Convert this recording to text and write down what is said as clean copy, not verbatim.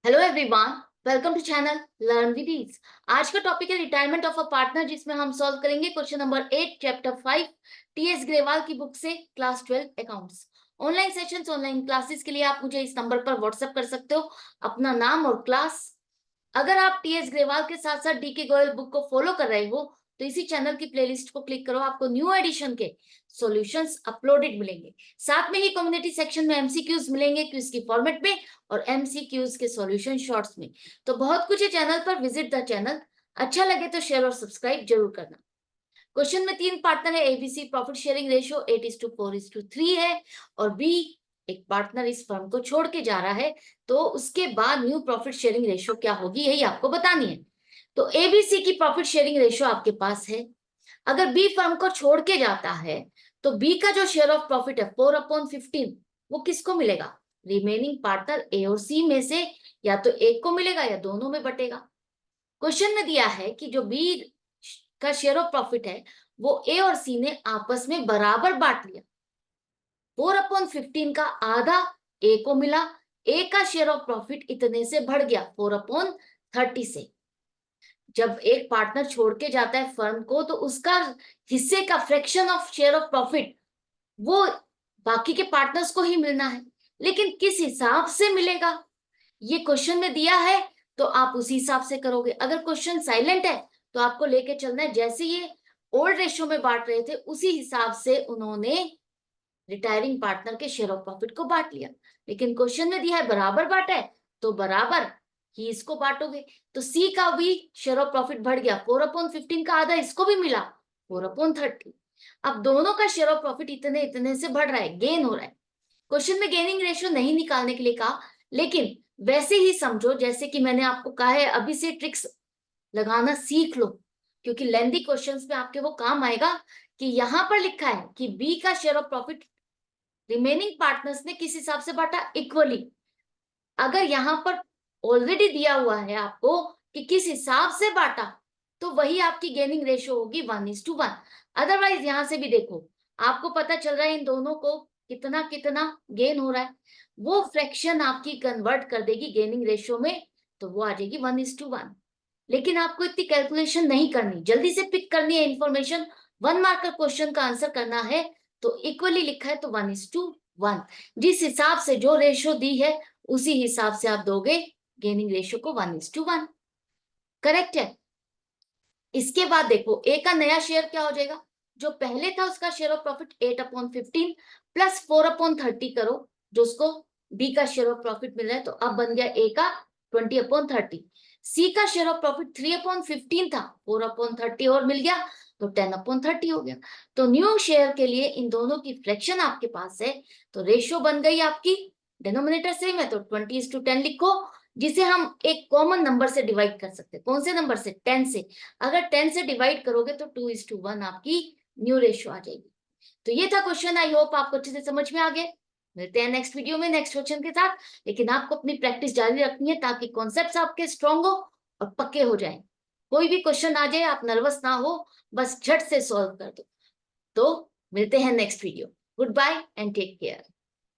Hello everyone, welcome to channel learn with ease. आज का topic है रिटायरमेंट ऑफ अ पार्टनर, जिसमें हम सॉल्व करेंगे question number 8 chapter 5 TS Grewal की बुक से class 12 accounts. Online sessions, online classes के लिए आप मुझे इस नंबर पर व्हाट्सएप कर सकते हो अपना नाम और क्लास। अगर आप टीएस ग्रेवाल के साथ साथ डीके गोयल बुक को फॉलो कर रहे हो तो इसी चैनल की प्लेलिस्ट को क्लिक करो, आपको न्यू एडिशन के सॉल्यूशंस अपलोडेड मिलेंगे। साथ में ही कम्युनिटी सेक्शन में एमसीक्यूज मिलेंगे क्विज की फॉर्मेट में और एमसीक्यूज के सॉल्यूशन शॉर्ट्स में। तो बहुत कुछ है चैनल पर, विजिट द चैनल। अच्छा लगे तो शेयर और सब्सक्राइब जरूर करना। क्वेश्चन में 3 पार्टनर है। एबीसी प्रॉफिट शेयरिंग रेशियो 8:4:3 है और बी एक पार्टनर इस फर्म को छोड़ के जा रहा है, तो उसके बाद न्यू प्रॉफिट शेयरिंग रेशियो क्या होगी, यही आपको बतानी है। तो एबीसी की प्रॉफिट शेयरिंग रेशियो आपके पास है। अगर बी फर्म को छोड़ के जाता है तो बी का जो शेयर ऑफ प्रॉफिट है 4/15 वो किसको मिलेगा? रिमेनिंग पार्टनर ए और सी में से या तो एक को मिलेगा या दोनों में बटेगा। क्वेश्चन में दिया है कि जो बी का शेयर ऑफ प्रॉफिट है वो ए और सी ने आपस में बराबर बांट लिया। 4/15 का आधा ए को मिला, ए का शेयर ऑफ प्रॉफिट इतने से बढ़ गया 4/30 से। जब एक पार्टनर छोड़ के जाता है फर्म को तो उसका हिस्से का fraction of share of profit वो बाकी के पार्टनर्स को ही मिलना है, लेकिन किस हिसाब से मिलेगा ये क्वेश्चन में दिया है, तो आप उसी हिसाब से करोगे। अगर क्वेश्चन साइलेंट है तो आपको लेके चलना है जैसे ये ओल्ड रेशियो में बांट रहे थे उसी हिसाब से उन्होंने रिटायरिंग पार्टनर के शेयर ऑफ प्रॉफिट को बांट लिया। लेकिन क्वेश्चन में दिया है बराबर बांटा है तो बराबर ही इसको बांटोगे। तो सी का भी शेयर ऑफ प्रॉफिट बढ़ गया, 4/15 का आधा इसको भी मिला 4/30। अब दोनों का शेयर ऑफ प्रॉफिट इतने इतने से बढ़ रहा है, गेन हो रहा है। क्वेश्चन में गेनिंग रेशियो नहीं निकालने के लिए कहा, लेकिन वैसे ही समझो जैसे कि मैंने आपको कहा है, अभी से ट्रिक्स लगाना सीख लो, क्योंकि लेंदी क्वेश्चंस में आपके वो काम आएगा कि यहां पर लिखा है कि बी का share of profit remaining partners ने किस हिसाब से बांटा, इक्वली। अगर यहां पर ऑलरेडी दिया हुआ है आपको कि किस हिसाब से बांटा, तो वही आपकी गेनिंग रेशियो होगी 1:1। अदरवाइज यहां से भी देखो, आपको पता चल रहा है इन दोनों को कितना कितना गेन हो रहा है, वो फ्रैक्शन आपकी कन्वर्ट कर देगी गेनिंग रेशियो में, तो वो आ जाएगी 1:1। लेकिन आपको इतनी कैलकुलेशन नहीं करनी, जल्दी से पिक करनी है इंफॉर्मेशन। 1 मार्कर क्वेश्चन का आंसर करना है तो इक्वली लिखा है तो 1:1। जिस हिसाब से जो रेशियो दी है उसी हिसाब से आप दोगे गेनिंग रेशियो को 1:1। करेक्ट है। इसके बाद देखो ए का नया शेयर क्या हो जाएगा, जो पहले था उसका शेयर ऑफ प्रॉफिट 8/15 प्लस 4/30 करो, जो उसको बी का शेयर ऑफ प्रॉफिट मिल रहा है, तो अब बन गया ए का 20/30। सी का शेयर ऑफ प्रॉफिट 3/15 था, 4/30 और मिल गया तो 10/30 हो गया। तो न्यू शेयर के लिए इन दोनों की फ्रैक्शन आपके पास है, तो रेशियो बन गई आपकी, डिनोमिनेटर सेम है तो 20:10 लिखो, जिसे हम एक कॉमन नंबर से डिवाइड कर सकते हैं। कौन से नंबर से? 10 से। अगर 10 से डिवाइड करोगे तो 2:1 आपकी न्यू रेशियो आ जाएगी। तो ये था क्वेश्चन, आई होप आपको अच्छे से समझ में आ गया। मिलते हैं नेक्स्ट वीडियो में नेक्स्ट क्वेश्चन के साथ, लेकिन आपको अपनी प्रैक्टिस जारी रखनी है ताकि कॉन्सेप्ट्स आपके स्ट्रॉन्ग हो और पक्के हो जाएं। कोई भी क्वेश्चन आ जाए आप नर्वस ना हो, बस झट से सॉल्व कर दो। तो मिलते हैं next video. Good bye and take care.